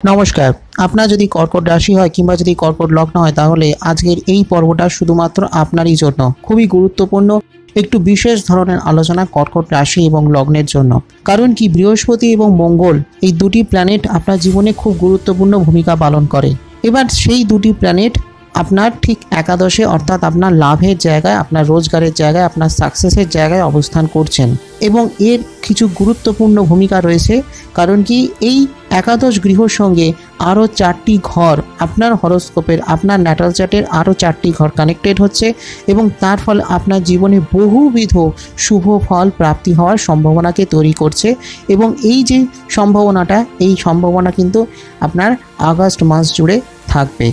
নমস্কার। আপনার যদি কর্কট রাশি হয় কিংবা যদি কর্কট লগ্ন হয় তাহলে আজকের এই পর্বটা শুধুমাত্র আপনারই জন্য খুবই গুরুত্বপূর্ণ। একটু বিশেষ ধরনের আলোচনা কর্কট রাশি এবং লগ্নের জন্য। কারণ কি বৃহস্পতি এবং মঙ্গল এই দুটি প্ল্যানেট আপনার জীবনে খুব গুরুত্বপূর্ণ ভূমিকা পালন করে। এবার সেই দুটি প্ল্যানেট আপনার ঠিক একাদশে অর্থাৎ আপনার লাভের জায়গায়, আপনার রোজগারের জায়গায়, আপনার সাকসেসের জায়গায় অবস্থান করছেন এবং এর কিছু গুরুত্বপূর্ণ ভূমিকা রয়েছে। কারণ কি এই একাদশ গৃহর সঙ্গে আরও 4টি ঘর আপনার হরোস্কোপের, আপনার ন্যাটাল চার্টের আরও 4টি ঘর কানেক্টেড হচ্ছে এবং তার ফলে আপনার জীবনে বহুবিধ শুভ ফল প্রাপ্তি হওয়ার সম্ভাবনাকে তৈরি করছে। এবং এই যে সম্ভাবনাটা, এই সম্ভাবনা কিন্তু আপনার আগস্ট মাস জুড়ে থাকবে।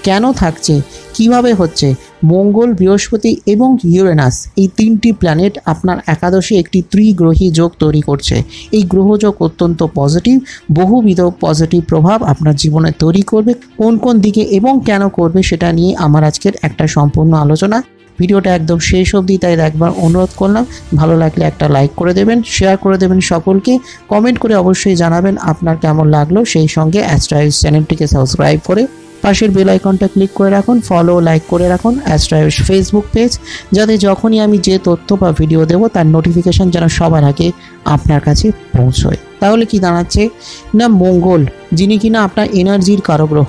কেন থাকছে, কিভাবে হচ্ছে? মঙ্গল, বৃহস্পতি এবং ইউরেনাস এই 3টি প্ল্যানেট আপনার একাদশে একটি ত্রিগ্রহী যোগ তৈরি করছে। এই গ্রহযোগ অত্যন্ত পজিটিভ, বহুবিধ পজিটিভ প্রভাব আপনার জীবনে তৈরি করবে। কোন কোন দিকে এবং কেন করবে সেটা নিয়ে আমার আজকের একটা সম্পূর্ণ আলোচনা। ভিডিওটা একদম শেষ অবধি তাই একবার অনুরোধ করলাম। ভালো লাগলে একটা লাইক করে দেবেন, শেয়ার করে দেবেন সকলকে, কমেন্ট করে অবশ্যই জানাবেন আপনার কেমন লাগলো। সেই সঙ্গে অ্যাস্ট্রোআয়ুষ চ্যানেলটিকে সাবস্ক্রাইব করে পাশের বেল আইকনটা ক্লিক করে রাখুন, ফলো লাইক করে রাখুন অ্যাস্ট্রোআয়ুষ ফেসবুক পেজ, যাতে যখনই আমি যে তথ্য বা ভিডিও দেব তার নোটিফিকেশন যেন সবার আগে আপনার কাছে পৌঁছয়। তাহলে কি দাঁড়াচ্ছে না, মঙ্গল যিনি কিনা আপনার এনার্জির কারগ্রহ,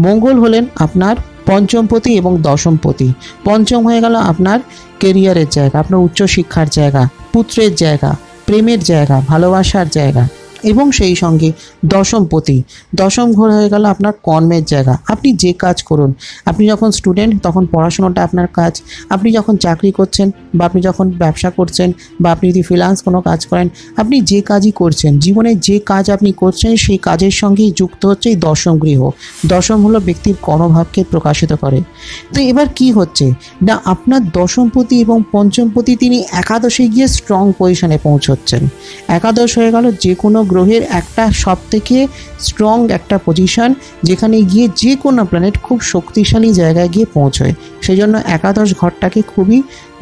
মঙ্গল হলেন আপনার পঞ্চমপতি এবং দশমপতি। পঞ্চম হয়ে গেল আপনার কেরিয়ারের জায়গা, আপনার উচ্চশিক্ষার জায়গা, পুত্রের জায়গা, প্রেমের জায়গা, ভালোবাসার জায়গা এবং সেই সঙ্গে দশমপতি, দশম ঘর হয়ে গেল আপনার কর্মের জায়গা। আপনি যে কাজ করুন, আপনি যখন স্টুডেন্ট তখন পড়াশোনাটা আপনার কাজ, আপনি যখন চাকরি করছেন বা আপনি যখন ব্যবসা করছেন বা আপনি যদি ফ্রিল্যান্স কোনো কাজ করেন, আপনি যে কাজই করছেন, জীবনে যে কাজ আপনি করছেন সেই কাজের সঙ্গেই যুক্ত হচ্ছে এই দশম গৃহ। দশম হলো ব্যক্তির কর্মভাবকে প্রকাশিত করে। তো এবার কি হচ্ছে না, আপনার দশমপতি এবং পঞ্চমপতি তিনি একাদশে গিয়ে স্ট্রং পজিশনে পৌঁছচ্ছেন। একাদশ হয়ে গেল যে কোনো গ্রহের একটা সবথেকে স্ট্রং একটা পজিশন, যেখানে গিয়ে যে কোনো প্ল্যানেট খুব শক্তিশালী জায়গায় গিয়ে পৌঁছয়। সেই জন্য একাদশ ঘরটাকে খুবই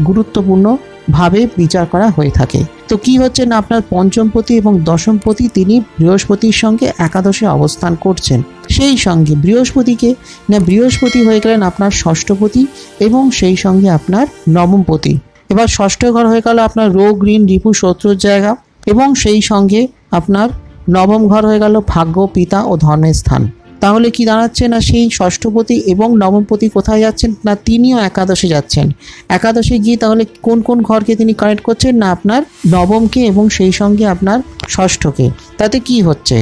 গুরুত্বপূর্ণভাবে বিচার করা হয়ে থাকে। তো কি হচ্ছে না, আপনার পঞ্চমপতি এবং দশমপতি তিনি বৃহস্পতির সঙ্গে একাদশে অবস্থান করছেন। সেই সঙ্গে বৃহস্পতি হয়ে গেলেন আপনার ষষ্ঠপতি এবং সেই সঙ্গে আপনার নবমপতি। এবার ষষ্ঠ ঘর হয়ে গেল আপনার রোগ, ঋণ, রিপু, শত্রুর জায়গা এবং সেই সঙ্গে আপনার নবম ঘর হয়ে গেল ভাগ্য, পিতা ও ধর্মের স্থান। তাহলে কি দাঁড়াচ্ছে না, সেই ষষ্ঠপতি এবং নবমপতি কোথায় যাচ্ছেন না, তিনিও একাদশে যাচ্ছেন। একাদশে গিয়ে তাহলে কোন কোন ঘরকে তিনি কানেক্ট করছেন না, আপনার নবমকে এবং সেই সঙ্গে আপনার ষষ্ঠকে। তাতে কি হচ্ছে,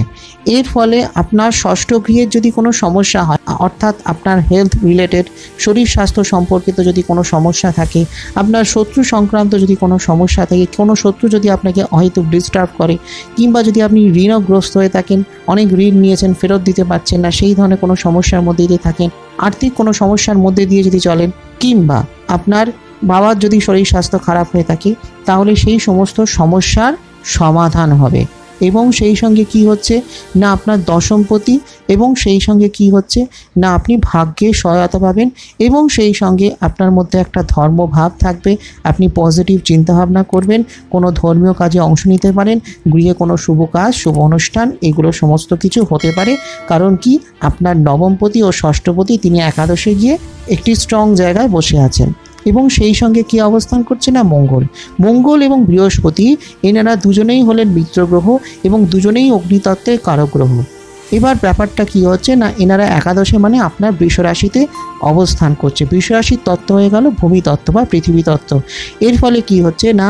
এর ফলে আপনার ষষ্ঠ গৃহের যদি কোনো সমস্যা হয়, অর্থাৎ আপনার হেলথ রিলেটেড, শরীর স্বাস্থ্য সম্পর্কিত যদি কোনো সমস্যা থাকে, আপনার শত্রু সংক্রান্ত যদি কোনো সমস্যা থাকে, কোনো শত্রু যদি আপনাকে হয়তো ডিস্টার্ব করে, কিংবা যদি আপনি ঋণগ্রস্ত হয়ে থাকেন, অনেক ঋণ নিয়েছেন ফেরত দিতে পারছেন না, সেই ধরনের কোনো সমস্যার মধ্যে দিয়ে থাকেন, আর্থিক কোনো সমস্যার মধ্যে দিয়ে যদি চলেন, কিংবা আপনার বাবার যদি শরীর স্বাস্থ্য খারাপ হয়ে থাকে, তাহলে সেই সমস্ত সমস্যার সমাধান হবে। এবং সেই সঙ্গে কি হচ্ছে না, আপনার দশমপতি এবং সেই সঙ্গে কি হচ্ছে না, আপনি ভাগ্যে সহায়তা পাবেন এবং সেই সঙ্গে আপনার মধ্যে একটা ধর্মভাব থাকবে। আপনি পজিটিভ চিন্তাভাবনা করবেন, কোনো ধর্মীয় কাজে অংশ নিতে পারেন, গৃহে কোনো শুভ কাজ, শুভ অনুষ্ঠান, এগুলো সমস্ত কিছু হতে পারে। কারণ কি আপনার নবমপতি ও ষষ্ঠপতি তিনি একাদশে গিয়ে একটি স্ট্রং জায়গায় বসে আছেন এবং সেই সঙ্গে কি অবস্থান করছে না, মঙ্গল এবং বৃহস্পতি এনারা দুজনেই হলেন মিত্র গ্রহ এবং দুজনেই অগ্নিতত্ত্বের কারক গ্রহ। এবার ব্যাপারটা কি হচ্ছে না, এনারা একাদশে মানে আপনার বৃষ রাশিতে অবস্থান করছে। বৃষ রাশির তত্ত্ব হয়ে গেল ভূমিতত্ত্ব বা পৃথিবী তত্ত্ব। এর ফলে কি হচ্ছে না,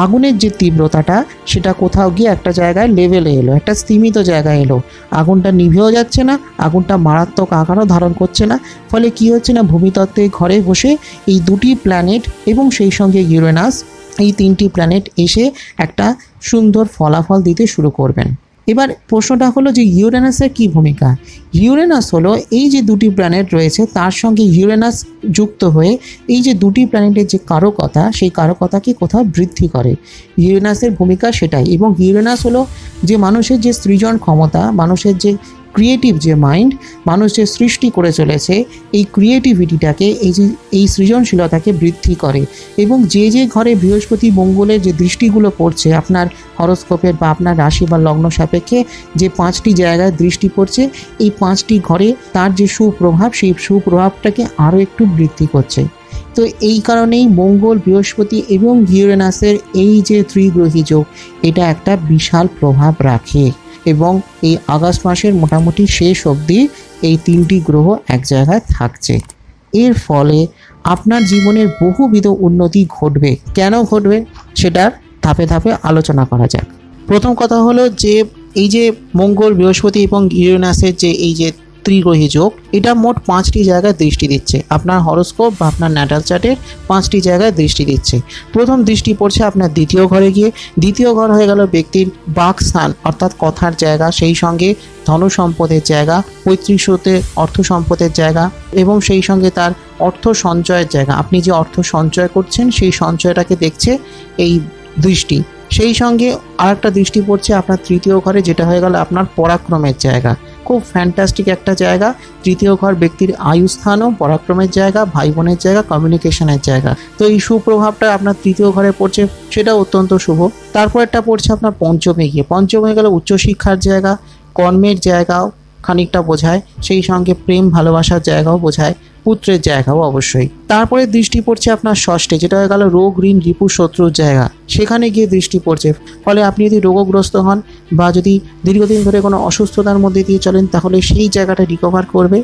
আগুনের যে তীব্রতাটা সেটা কোথাও গিয়ে একটা জায়গায় লেভেলে এলো, একটা স্থিমিত জায়গায় এলো। আগুনটা নিভেও যাচ্ছে না, আগুনটা মারাত্মক আকারও ধারণ করছে না। ফলে কি হচ্ছে না, ভূমিতত্ত্বের ঘরে বসে এই দুটি প্ল্যানেট এবং সেই সঙ্গে ইউরেনাস, এই 3টি প্ল্যানেট এসে একটা সুন্দর ফলাফল দিতে শুরু করবেন। এবার প্রশ্নটা হলো যে ইউরেনাসের কী ভূমিকা। ইউরেনাস হলো এই যে দুটি প্ল্যানেট রয়েছে তার সঙ্গে ইউরেনাস যুক্ত হয়ে এই যে দুটি প্ল্যানেটের যে কারকতা, সেই কারকতাকে কোথাও বৃদ্ধি করে। ইউরেনাসের ভূমিকা সেটাই। এবং ইউরেনাস হলো যে মানুষের যে সৃজন ক্ষমতা, মানুষের যে ক্রিয়েটিভ যে মাইন্ড, মানুষ যে সৃষ্টি করে চলেছে, এই ক্রিয়েটিভিটিটাকে, এই সৃজনশীলতাকে বৃদ্ধি করে। এবং যে ঘরে বৃহস্পতি মঙ্গলের যে দৃষ্টিগুলো পড়ছে আপনার হরোস্কোপের বা আপনার রাশি বা লগ্ন সাপেক্ষে যে 5টি জায়গায় দৃষ্টি পড়ছে, এই 5টি ঘরে তার যে সুপ্রভাব, সেই সুপ্রভাবটাকে আরও একটু বৃদ্ধি করছে। তো এই কারণেই মঙ্গল, বৃহস্পতি এবং ইউরেনাসের এই যে ত্রিগ্রহী যোগ, এটা একটা বিশাল প্রভাব রাখে। এবং এই আগস্ট মাসের মোটামুটি শেষ অবধি এই 3টি গ্রহ এক জায়গায় থাকছে। এর ফলে আপনার জীবনের বহুবিধ উন্নতি ঘটবে। কেন ঘটবে সেটার ধাপে ধাপে আলোচনা করা যাক। প্রথম কথা হলো যে এই যে মঙ্গল, বৃহস্পতি এবং ইউরেনাসের যে এই যে ত্রিগ্রহী যোগ, এটা মোট 5টি জায়গায় দৃষ্টি দিচ্ছে। আপনার হরোস্কোপ বা আপনার ন্যাটাল চার্টের 5টি জায়গায় দৃষ্টি দিচ্ছে। প্রথম দৃষ্টি পড়ছে আপনার দ্বিতীয় ঘরে গিয়ে। দ্বিতীয় ঘর হয়ে গেল ব্যক্তির বাকস্থান অর্থাৎ কথার জায়গা, সেই সঙ্গে ধন সম্পদের জায়গা, পৈতৃক সূত্রে অর্থ সম্পদের জায়গা এবং সেই সঙ্গে তার অর্থ সঞ্চয়ের জায়গা। আপনি যে অর্থ সঞ্চয় করছেন সেই সঞ্চয়টাকে দেখছে এই দৃষ্টি। সেই সঙ্গে আরেকটা দৃষ্টি পড়ছে আপনার তৃতীয় ঘরে, যেটা হয়ে গেল আপনার পরাক্রমের জায়গা। খুব ফ্যান্টাস্টিক একটা জায়গা। তৃতীয় ঘর ব্যক্তির আয়ুস্থানও, পরাক্রমের জায়গা, ভাই বোনের জায়গা, কমিউনিকেশনের জায়গা। তো এই সুপ্রভাবটা আপনার তৃতীয় ঘরে পড়ছে, সেটা অত্যন্ত শুভ। তারপর একটা পড়ছে আপনার পঞ্চমে গিয়ে। পঞ্চম হয়ে গেল উচ্চশিক্ষার জায়গা, কর্মের জায়গাও খানিকটা বোঝায়, সেই সঙ্গে প্রেম ভালোবাসার জায়গাও বোঝায়, পুত্রের জায়গাও অবশ্যই। তারপরে দৃষ্টি পড়ছে আপনার ষষ্ঠে, যেটা হয়ে গেল রোগ, ঋণ, রিপু, শত্রুর জায়গা। সেখানে গিয়ে দৃষ্টি পড়ছে। ফলে আপনি যদি রোগগ্রস্ত হন বা যদি দীর্ঘদিন ধরে কোনো অসুস্থতার মধ্যে দিয়ে চলেন, তাহলে সেই জায়গাটা রিকভার করবে।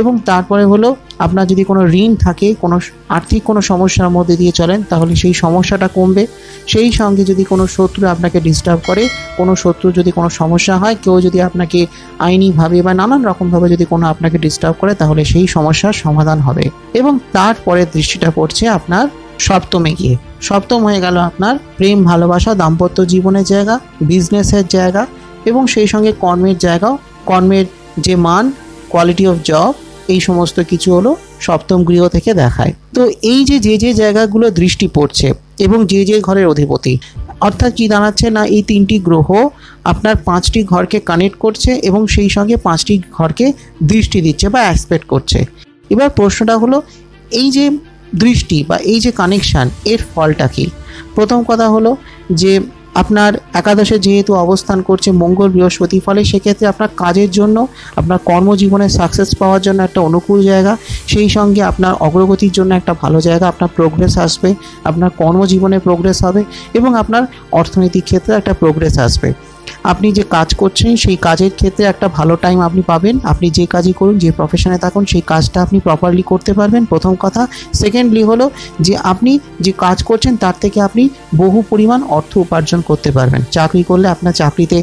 এবং তারপরে হলো আপনার যদি কোনো ঋণ থাকে, কোনো আর্থিক কোনো সমস্যার মধ্যে দিয়ে চলেন, তাহলে সেই সমস্যাটা কমবে। সেই সঙ্গে যদি কোনো শত্রু আপনাকে ডিস্টার্ব করে, কোনো শত্রু যদি কোনো সমস্যা হয়, কেউ যদি আপনাকে আইনিভাবে বা নানান রকমভাবে যদি কোনো আপনাকে ডিস্টার্ব করে, তাহলে সেই সমস্যার সমাধান হবে। এবং তারপরে দৃষ্টিটা পড়ছে আপনার সপ্তমে গিয়ে। সপ্তম হয়ে গেল আপনার প্রেম, ভালোবাসা, দাম্পত্য জীবনের জায়গা, বিজনেসের জায়গা এবং সেই সঙ্গে কর্মের জায়গাও। কর্মের যে মান, কোয়ালিটি অফ জব, এই সমস্ত কিছু হলো সপ্তম গৃহ থেকে দেখায়। তো এই যে জায়গাগুলো দৃষ্টি পড়ছে এবং যে ঘরের অধিপতি, অর্থাৎ কি দাঁড়াচ্ছে না, এই 3টি গ্রহ আপনার 5টি ঘরকে কানেক্ট করছে এবং সেই সঙ্গে 5টি ঘরকে দৃষ্টি দিচ্ছে বা অ্যাসপেক্ট করছে। এবার প্রশ্নটা হলো, এই যে দৃষ্টি বা এই যে কানেকশান, এর ফলটা কি? প্রথম কথা হলো যে আপনার একাদশে যেহেতু অবস্থান করছে মঙ্গল, বৃহস্পতি, ফলে সেক্ষেত্রে আপনার কাজের জন্য, আপনার কর্মজীবনে সাকসেস পাওয়ার জন্য একটা অনুকূল জায়গা। সেই সঙ্গে আপনার অগ্রগতির জন্য একটা ভালো জায়গা, আপনার প্রোগ্রেস আসবে, আপনার কর্মজীবনে প্রোগ্রেস হবে এবং আপনার অর্থনৈতিক ক্ষেত্রে একটা প্রোগ্রেস আসবে। আপনি যে কাজ করছেন সেই কাজের ক্ষেত্রে একটা ভালো টাইম আপনি পাবেন। আপনি যে কাজই করুন, যে প্রফেশনে থাকুন, সেই কাজটা আপনি প্রপারলি করতে পারবেন, প্রথম কথা। সেকেন্ডলি হলো যে আপনি যে কাজ করছেন তার থেকে আপনি বহু পরিমাণ অর্থ উপার্জন করতে পারবেন। চাকরি করলে আপনার চাকরিতে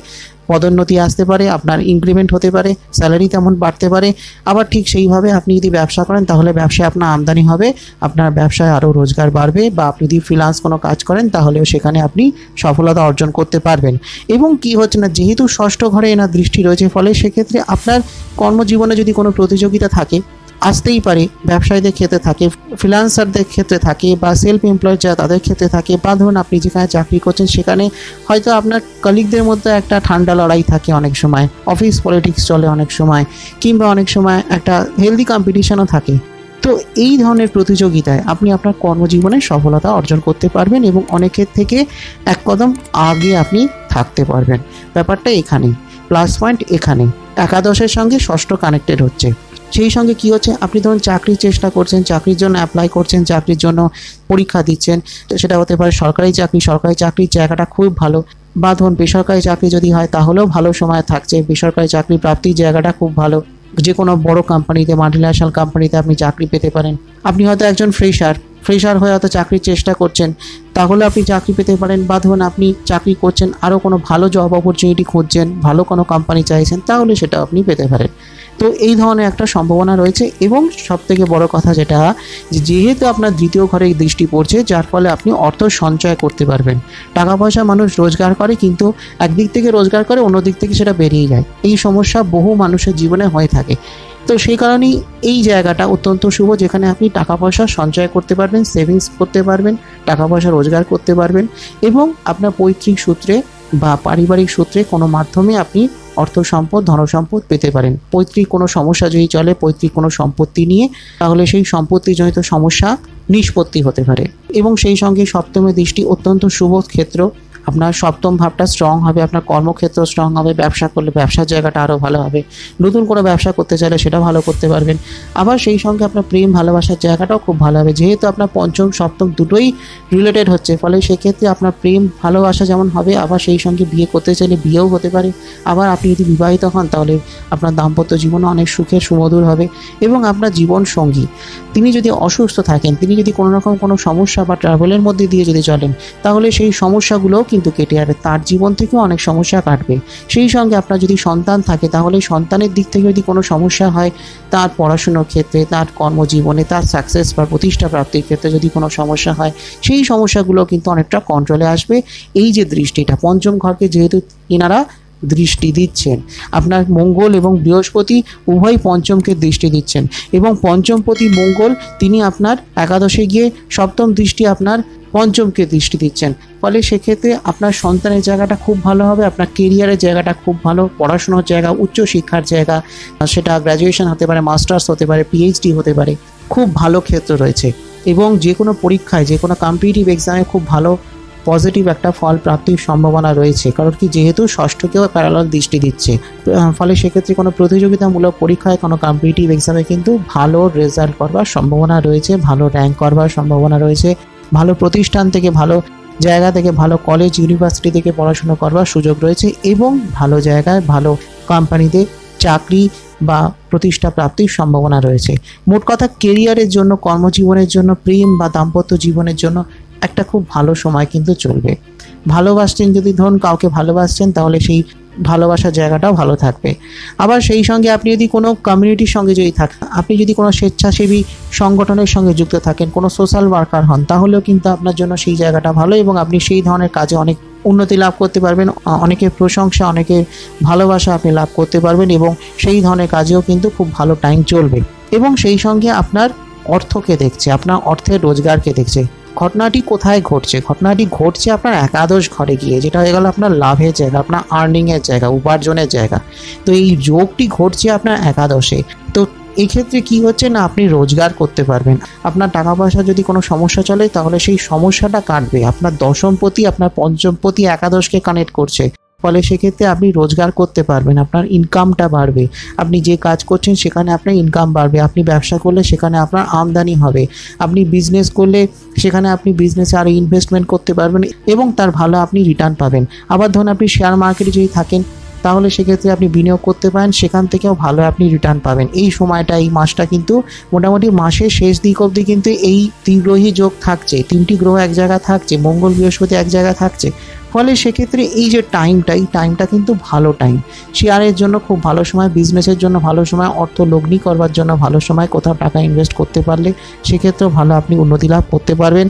পদোন্নতি আসতে পারে, আপনার ইনক্রিমেন্ট হতে পারে, স্যালারি তেমন বাড়তে পারে। আবার ঠিক সেইভাবে আপনি যদি ব্যবসা করেন, তাহলে ব্যবসায় আপনার আমদানি হবে, আপনার ব্যবসায় আরও রোজগার বাড়বে। বা আপনি যদি ফ্রিল্যান্স কোনো কাজ করেন, তাহলেও সেখানে আপনি সফলতা অর্জন করতে পারবেন। এবং কি হচ্ছে না, যেহেতু ষষ্ঠ ঘরে এনার দৃষ্টি রয়েছে, ফলে সেক্ষেত্রে আপনার কর্মজীবনে যদি কোনো প্রতিযোগিতা থাকে, আসতেই পারে। ব্যবসায়ীদের ক্ষেত্রে থাকে, ফ্রিল্যান্সারদের ক্ষেত্রে থাকে, বা সেলফ এমপ্লয়েড যারা তাদের ক্ষেত্রে থাকে, বা ধরুন আপনি যেখানে চাকরি করছেন সেখানে হয়তো আপনার কলিগদের মধ্যে একটা ঠান্ডা লড়াই থাকে, অনেক সময় অফিস পলিটিক্স চলে অনেক সময়, কিংবা অনেক সময় একটা হেলদি কম্পিটিশনও থাকে। তো এই ধরনের প্রতিযোগিতায় আপনি আপনার কর্মজীবনে সফলতা অর্জন করতে পারবেন এবং অনেকের থেকে এক কদম আগে আপনি থাকতে পারবেন। ব্যাপারটা এখানে, প্লাস পয়েন্ট এখানে। একাদশের সঙ্গে ষষ্ঠ কানেক্টেড হচ্ছে। সেই সঙ্গে কি হচ্ছে, আপনি ধরুন চাকরির চেষ্টা করছেন, চাকরির জন্য অ্যাপ্লাই করছেন, চাকরির জন্য পরীক্ষা দিচ্ছেন, সেটা হতে পারে সরকারি চাকরি। সরকারি চাকরির জায়গাটা খুব ভালো। বা ধরুন বেসরকারি চাকরি যদি হয়, তাহলেও ভালো সময় থাকছে। বেসরকারি চাকরি প্রাপ্তির জায়গাটা খুব ভালো। যে কোনো বড় কোম্পানিতে, মাল্টিন্যাশনাল কোম্পানিতে আপনি চাকরি পেতে পারেন। আপনি হয়তো একজন ফ্রেশার হয়ে হয়তো চাকরির চেষ্টা করছেন, তাহলে আপনি চাকরি পেতে পারেন। বা ধরুন আপনি চাকরি করছেন, আরও কোনো ভালো জব অপরচুনিটি খুঁজছেন, ভালো কোনো কোম্পানি চাইছেন, তাহলে সেটা আপনি পেতে পারেন। তো এই ধরনের একটা সম্ভাবনা রয়েছে। এবং সবথেকে বড় কথা যেটা, যেহেতু আপনার দ্বিতীয় ঘরে দৃষ্টি পড়ছে, যার ফলে আপনি অর্থ সঞ্চয় করতে পারবেন। টাকা পয়সা মানুষ রোজগার করে, কিন্তু একদিক থেকে রোজগার করে, অন্য দিক থেকে সেটা বেরিয়ে যায়। এই সমস্যা বহু মানুষের জীবনে হয়ে থাকে। তো সেই কারণেই এই জায়গাটা অত্যন্ত শুভ, যেখানে আপনি টাকা পয়সা সঞ্চয় করতে পারবেন, সেভিংস করতে পারবেন, টাকা পয়সা রোজগার করতে পারবেন এবং আপনার পৈতৃক সূত্রে বা পারিবারিক সূত্রে কোনো মাধ্যমে আপনি অর্থ সম্পদ ধনসম্পদ পেতে পারেন। পৈতৃক কোনো সমস্যা যদি চলে, পৈতৃক কোনো সম্পত্তি নিয়ে, তাহলে সেই সম্পত্তিজনিত সমস্যা নিষ্পত্তি হতে পারে। এবং সেই সঙ্গে সপ্তমের দৃষ্টি অত্যন্ত শুভ ক্ষেত্র। আপনার সপ্তম ভাবটা স্ট্রং হবে, আপনার কর্মক্ষেত্র স্ট্রং হবে, ব্যবসা করলে ব্যবসার জায়গাটা আরও ভালো হবে, নতুন কোনো ব্যবসা করতে চাইলে সেটা ভালো করতে পারবেন। আবার সেই সঙ্গে আপনার প্রেম ভালোবাসার জায়গাটাও খুব ভালো হবে, যেহেতু আপনার পঞ্চম সপ্তম দুটোই রিলেটেড হচ্ছে, ফলে সেক্ষেত্রে আপনার প্রেম ভালোবাসা যেমন হবে, আবার সেই সঙ্গে বিয়ে করতে চাইলে বিয়েও হতে পারে। আবার আপনি যদি বিবাহিত হন তাহলে আপনার দাম্পত্য জীবনও অনেক সুখের সুমধুর হবে। এবং আপনার জীবন সঙ্গী তিনি যদি অসুস্থ থাকেন, তিনি যদি কোনো রকম কোনো সমস্যা বা ট্রাভেলের মধ্যে দিয়ে যদি চলেন, তাহলে সেই সমস্যাগুলোও কিন্তু কেটে যাবে, তার জীবন থেকেও অনেক সমস্যা কাটবে। সেই সঙ্গে আপনার যদি সন্তান থাকে, তাহলে সন্তানের দিক থেকে যদি কোনো সমস্যা হয়, তার পড়াশুনোর ক্ষেত্রে, তার কর্মজীবনে, তার সাকসেস বা প্রতিষ্ঠা প্রাপ্তির ক্ষেত্রে যদি কোনো সমস্যা হয়, সেই সমস্যাগুলো কিন্তু অনেকটা কন্ট্রোলে আসবে। এই যে দৃষ্টিটা, পঞ্চম ঘরকে যেহেতু এনারা দৃষ্টি দিচ্ছেন, আপনার মঙ্গল এবং বৃহস্পতি উভয় পঞ্চমকে দৃষ্টি দিচ্ছেন, এবং পঞ্চমপতি মঙ্গল তিনি আপনার একাদশে গিয়ে সপ্তম দৃষ্টি আপনার পঞ্চমকে দৃষ্টি দিচ্ছেন। ফলে সেক্ষেত্রে আপনার সন্তানের জায়গাটা খুব ভালো হবে, আপনার কেরিয়ারের জায়গাটা খুব ভালো, পড়াশোনার জায়গা, উচ্চশিক্ষার জায়গা, সেটা গ্র্যাজুয়েশন হতে পারে, মাস্টার্স হতে পারে, পিএইচডি হতে পারে, খুব ভালো ক্ষেত্র রয়েছে। এবং যে কোনো পরীক্ষায়, যে কোনো কম্পিটিটিভ এক্সামে খুব ভালো পজিটিভ একটা ফল প্রাপ্তির সম্ভাবনা রয়েছে, কারণ কি যেহেতু ষষ্ঠকেও প্যারালাল দৃষ্টি দিচ্ছে, ফলে সেক্ষেত্রে কোনো প্রতিযোগিতামূলক পরীক্ষায়, কোনো কম্পিটিটিভ এক্সামে কিন্তু ভালো রেজাল্ট করবার সম্ভাবনা রয়েছে, ভালো র্যাঙ্ক করবার সম্ভাবনা রয়েছে, ভালো প্রতিষ্ঠান থেকে, ভালো জায়গা থেকে, ভালো কলেজ ইউনিভার্সিটি থেকে পড়াশোনা করবার সুযোগ রয়েছে, এবং ভালো জায়গায় ভালো কোম্পানিতে চাকরি বা প্রতিষ্ঠা প্রাপ্তির সম্ভাবনা রয়েছে। মোট কথা কেরিয়ারের জন্য, কর্মজীবনের জন্য, প্রেম বা দাম্পত্য জীবনের জন্য একটা খুব ভালো সময় কিন্তু চলবে। ভালোবাসছেন, যদি ধরুন কাউকে ভালোবাসছেন, তাহলে সেই ভালোবাসার জায়গাটাও ভালো থাকবে। আবার সেই সঙ্গে আপনি যদি কোনো কমিউনিটির সঙ্গে যদি থাকেন, আপনি যদি কোনো স্বেচ্ছাসেবী সংগঠনের সঙ্গে যুক্ত থাকেন, কোনো সোশ্যাল ওয়ার্কার হন, তাহলেও কিন্তু আপনার জন্য সেই জায়গাটা ভালো, এবং আপনি সেই ধরনের কাজে অনেক উন্নতি লাভ করতে পারবেন, অনেকের প্রশংসা, অনেকের ভালোবাসা আপনি লাভ করতে পারবেন, এবং সেই ধরনের কাজেও কিন্তু খুব ভালো টাইম চলবে। এবং সেই সঙ্গে আপনার অর্থকে দেখছে, আপনার অর্থের রোজগারকে দেখছে। ঘটনাটি কোথায় ঘটছে? ঘটনাটি ঘটছে আপনার একাদশ ঘরে গিয়ে, যেটা হয়ে গেল আপনার লাভের জায়গা, আপনার আর্নিংয়ের জায়গা, উপার্জনের জায়গা। তো এই যোগটি ঘটছে আপনার একাদশে। তো এই ক্ষেত্রে কি হচ্ছে না, আপনি রোজগার করতে পারবেন। আপনার টাকা পয়সা যদি কোনো সমস্যা চলে, তাহলে সেই সমস্যাটা কাটবে। আপনার দশমপতি আপনার পঞ্চমপতি একাদশকে কানেক্ট করছে, ফলে সেক্ষেত্রে আপনি রোজগার করতে পারবেন, আপনার ইনকামটা বাড়বে। আপনি যে কাজ করছেন সেখানে আপনার ইনকাম বাড়বে, আপনি ব্যবসা করলে সেখানে আপনার আমদানি হবে, আপনি বিজনেস করলে সেখানে আপনি বিজনেসে আরও ইনভেস্টমেন্ট করতে পারবেন, এবং তার ভালো আপনি রিটার্ন পাবেন। আবার ধরুন আপনি শেয়ার মার্কেটে যদি থাকেন, তাহলে সেক্ষেত্রে আপনি বিনিয়োগ করতে পারেন, সেখান থেকেও ভালো আপনি রিটার্ন পাবেন। এই সময়টা, এই মাসটা কিন্তু মোটামুটি মাসের শেষ দিক অবধি কিন্তু এই ত্রিগ্রহী যোগ থাকছে, তিনটি গ্রহ এক জায়গায় থাকছে, মঙ্গল বৃহস্পতি এক জায়গায় থাকছে। ফলে সেক্ষেত্রে এই যে টাইমটা, এই টাইমটা কিন্তু ভালো টাইম, শেয়ারের জন্য খুব ভালো সময়, বিজনেসের জন্য ভালো সময়, অর্থ লগ্নি করবার জন্য ভালো সময়, কোথাও টাকা ইনভেস্ট করতে পারলে সেক্ষেত্রেও ভালো আপনি উন্নতি লাভ করতে পারবেন।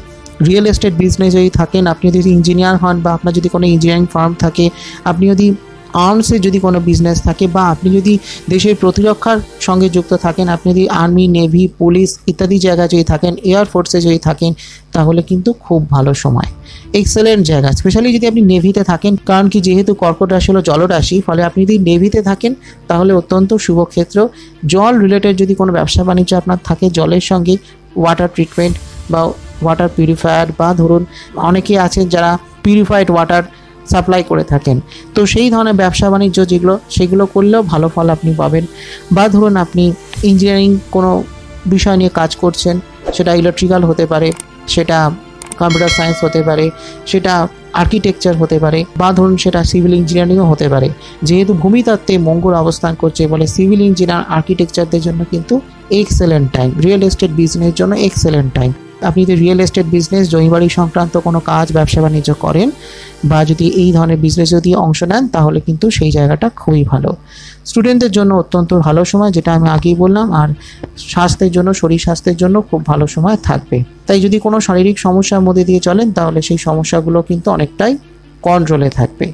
রিয়েল এস্টেট বিজনেস যদি থাকেন, আপনি যদি ইঞ্জিনিয়ার হন, বা আপনার যদি কোনো ইঞ্জিনিয়ারিং ফার্ম থাকে, আপনি যদি আর্মসের যদি কোনো বিজনেস থাকে, বা আপনি যদি দেশের প্রতিরক্ষার সঙ্গে যুক্ত থাকেন, আপনি যদি আর্মি, নেভি, পুলিশ ইত্যাদি জায়গায় যদি থাকেন, এয়ারফোর্সে যদি থাকেন, তাহলে কিন্তু খুব ভালো সময়, এক্সেলেন্ট জায়গা। স্পেশালি যদি আপনি নেভিতে থাকেন, কারণ কি যেহেতু কর্কট রাশি হলো জলরাশি, ফলে আপনি যদি নেভিতে থাকেন তাহলে অত্যন্ত শুভ ক্ষেত্র। জল রিলেটেড যদি কোনো ব্যবসা বাণিজ্য আপনার থাকে, জলের সঙ্গে ওয়াটার ট্রিটমেন্ট বা ওয়াটার পিউরিফায়ার, বা ধরুন অনেকে আছেন যারা পিউরিফাইড ওয়াটার সাপ্লাই করে থাকেন, তো সেই ধরনের ব্যবসা বাণিজ্য যেগুলো, সেগুলো করলেও ভালো ফল আপনি পাবেন। বা ধরুন আপনি ইঞ্জিনিয়ারিং কোনো বিষয় নিয়ে কাজ করছেন, সেটা ইলেকট্রিক্যাল হতে পারে, সেটা কম্পিউটার সায়েন্স হতে পারে, সেটা আর্কিটেকচার হতে পারে, বা ধরুন সেটা সিভিল ইঞ্জিনিয়ারিংও হতে পারে। যেহেতু ভূমিতত্ত্বে মঙ্গল অবস্থান করছে, বলে সিভিল ইঞ্জিনিয়ার, আর্কিটেকচারদের জন্য কিন্তু এক্সেলেন্ট টাইম, রিয়েল এস্টেট বিজনেসের জন্য এক্সেলেন্ট টাইম। আপনি যদি রিয়েল এস্টেট বিজনেস, জমিবাড়ি সংক্রান্ত কোনো কাজ, ব্যবসা বাণিজ্য করেন, বা যদি এই ধরনের বিজনেস যদি অংশ নেন, তাহলে কিন্তু সেই জায়গাটা খুবই ভালো। স্টুডেন্টদের জন্য অত্যন্ত ভালো সময়, যেটা আমি আগেই বললাম। আর স্বাস্থ্যের জন্য, শরীর স্বাস্থ্যের জন্য খুব ভালো সময় থাকবে। তাই যদি কোনো শারীরিক সমস্যার মধ্যে দিয়ে চলেন, তাহলে সেই সমস্যাগুলো কিন্তু অনেকটাই কন্ট্রোলে থাকবে।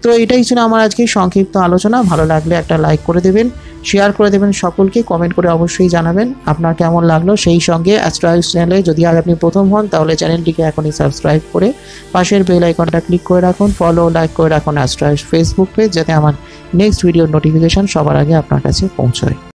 তো এটাই ছিল আমার আজকে সংক্ষিপ্ত আলোচনা। ভালো লাগলে একটা লাইক করে দেবেন, শেয়ার করে দেবেন, সকলকে কমেন্ট করে অবশ্যই জানাবেন আপনার কেমন লাগলো। সেই সঙ্গে অ্যাস্ট্রোহাউস চ্যানেলে যদি আজ আপনি প্রথম হন, তাহলে চ্যানেলটিকে এখনই সাবস্ক্রাইব করে পাশের বেল আইকনটা ক্লিক করে রাখুন, ফলো, লাইক করে রাখুন অ্যাস্ট্রোহাউস ফেসবুক পেজ, যাতে আমার নেক্সট ভিডিওর নোটিফিকেশন সবার আগে আপনার কাছে পৌঁছয়।